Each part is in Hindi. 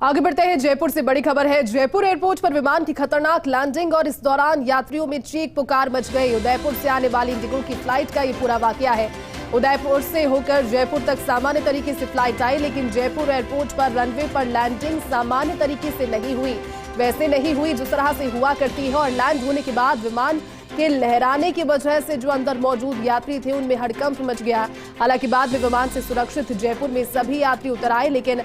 आगे बढ़ते हैं। जयपुर से बड़ी खबर है। जयपुर एयरपोर्ट पर विमान की खतरनाक लैंडिंग और इस दौरान यात्रियों में चीख पुकार मच गई। उदयपुर से आने वाली इंडिगो की फ्लाइट का ये पूरा वाकया है। उदयपुर से होकर जयपुर तक सामान्य तरीके से फ्लाइट आई, लेकिन जयपुर एयरपोर्ट पर रनवे पर लैंडिंग सामान्य तरीके से नहीं हुई, वैसे नहीं हुई जिस तरह से हुआ करती है। और लैंड होने के बाद विमान के लहराने की वजह से जो अंदर मौजूद यात्री थे उनमें हड़कंप मच गया। हालांकि बाद में विमान से सुरक्षित जयपुर में सभी यात्री उतर आए, लेकिन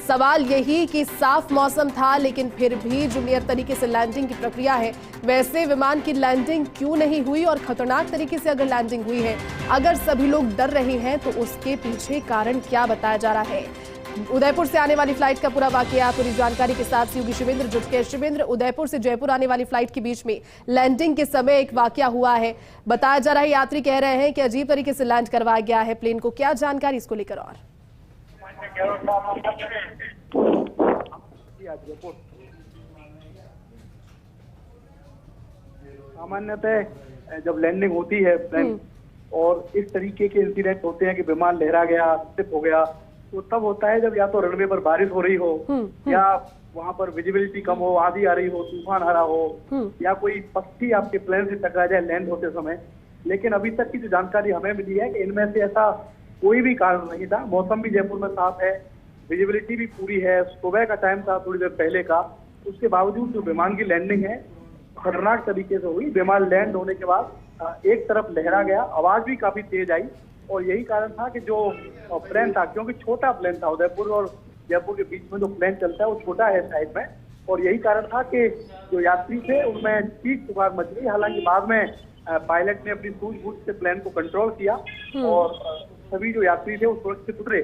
सवाल यही कि साफ मौसम था, लेकिन फिर भी जो नियत तरीके से लैंडिंग की प्रक्रिया है वैसे विमान की लैंडिंग क्यों नहीं हुई, और खतरनाक तरीके से अगर लैंडिंग हुई है, अगर सभी लोग डर रहे हैं तो उसके पीछे कारण क्या बताया जा रहा है। उदयपुर से आने वाली फ्लाइट का पूरा वाकया पूरी जानकारी के साथ सहयोगी शिवेंद्र जुट के। शिवेंद्र, उदयपुर से जयपुर आने वाली फ्लाइट के बीच में लैंडिंग के समय एक वाकया हुआ है, बताया जा रहा है, यात्री कह रहे हैं कि अजीब तरीके से लैंड करवाया गया है प्लेन को, क्या जानकारी इसको लेकर? और सामान्यतः जब लैंडिंग होती है प्लेन और इस तरीके के इंसिडेंट होते हैं कि विमान लहरा गया, स्लिप हो गया, तो तब होता है जब या तो रनवे पर बारिश हो रही हो या वहां पर विजिबिलिटी कम हो, आंधी आ रही हो, तूफान आ रहा हो या कोई पक्षी आपके प्लेन से टकरा जाए लैंड होते समय। लेकिन अभी तक की जो जानकारी हमें मिली है कि इनमें से ऐसा कोई भी कारण नहीं था। मौसम भी जयपुर में साफ है, विजिबिलिटी भी पूरी है, सुबह का टाइम था थोड़ी देर पहले का। उसके बावजूद जो विमान की लैंडिंग है खतरनाक तरीके से हुई। विमान लैंड होने के बाद एक तरफ लहरा गया, आवाज भी काफी तेज आई, और यही कारण था कि जो प्लेन था, क्योंकि छोटा प्लेन था, उदयपुर और जयपुर के बीच में जो प्लेन चलता है वो छोटा है साइड में, और यही कारण था कि जो यात्री थे उनमें चीख पुकार मच गई। हालांकि बाद में पायलट ने अपनी सूझबूझ से प्लेन को कंट्रोल किया और सभी जो यात्री थे वो सुरक्षित उतरे।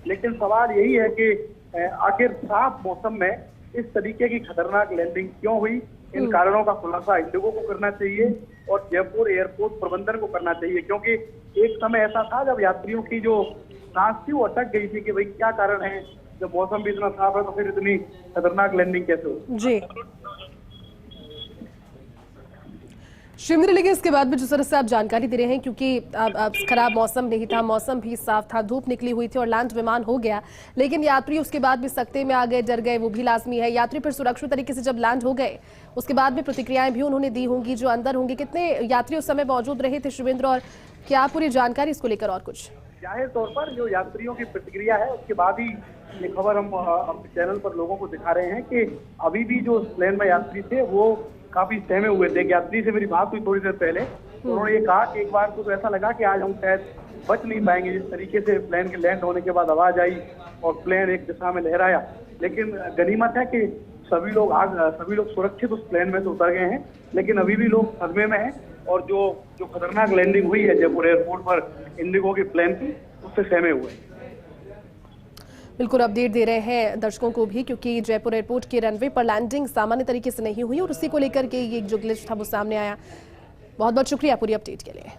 लेकिन सवाल यही है कि आखिर साफ मौसम में इस तरीके की खतरनाक लैंडिंग क्यों हुई? इन कारणों का खुलासा इंडिगो को करना चाहिए और जयपुर एयरपोर्ट प्रबंधन को करना चाहिए, क्योंकि एक समय ऐसा था जब यात्रियों की जो सांस थी वो अटक गई थी कि भाई क्या कारण है, जब मौसम भी इतना साफ है तो फिर इतनी खतरनाक लैंडिंग कैसे हो। जी शिवेंद्र, लेकिन इसके बाद भी जिस तरह से आप जानकारी दे रहे हैं, क्योंकि खराब मौसम नहीं था, मौसम भी साफ था, धूप निकली हुई थी और लैंड विमान हो गया, लेकिन यात्री उसके बाद भी सकते में आ गए, डर गए, वो भी लाजमी है। यात्री फिर सुरक्षित तरीके से जब लैंड हो गए उसके बाद भी प्रतिक्रियाएं भी उन्होंने दी होंगी जो अंदर होंगे। कितने यात्री उस समय मौजूद रहे थे शिवेंद्र, और क्या पूरी जानकारी इसको लेकर? और कुछ जाहिर तौर पर जो यात्रियों की प्रतिक्रिया है उसके बाद ही ये खबर हम अपने चैनल पर लोगों को दिखा रहे हैं कि अभी भी जो प्लेन में यात्री थे वो काफी सहमे हुए थे। यात्री से मेरी बात हुई थोड़ी देर पहले, तो उन्होंने ये कहा कि एक बार तो ऐसा लगा कि आज हम शायद बच नहीं पाएंगे, जिस तरीके से प्लेन के लैंड होने के बाद आवाज आई और प्लेन एक दिशा में लहराया। लेकिन गनीमत है कि सभी लोग सुरक्षित उस प्लेन में से उतर गए हैं, लेकिन अभी भी लोग सदमे में हैं और जो खतरनाक लैंडिंग हुई है जयपुर एयरपोर्ट पर इंडिगो के प्लेन की, उससे सहमे हुए हैं। बिल्कुल अपडेट दे रहे हैं दर्शकों को भी, क्योंकि जयपुर एयरपोर्ट के रनवे पर लैंडिंग सामान्य तरीके से नहीं हुई और उसी को लेकर के ये जो ग्लिच था वो सामने आया। बहुत बहुत शुक्रिया पूरी अपडेट के लिए।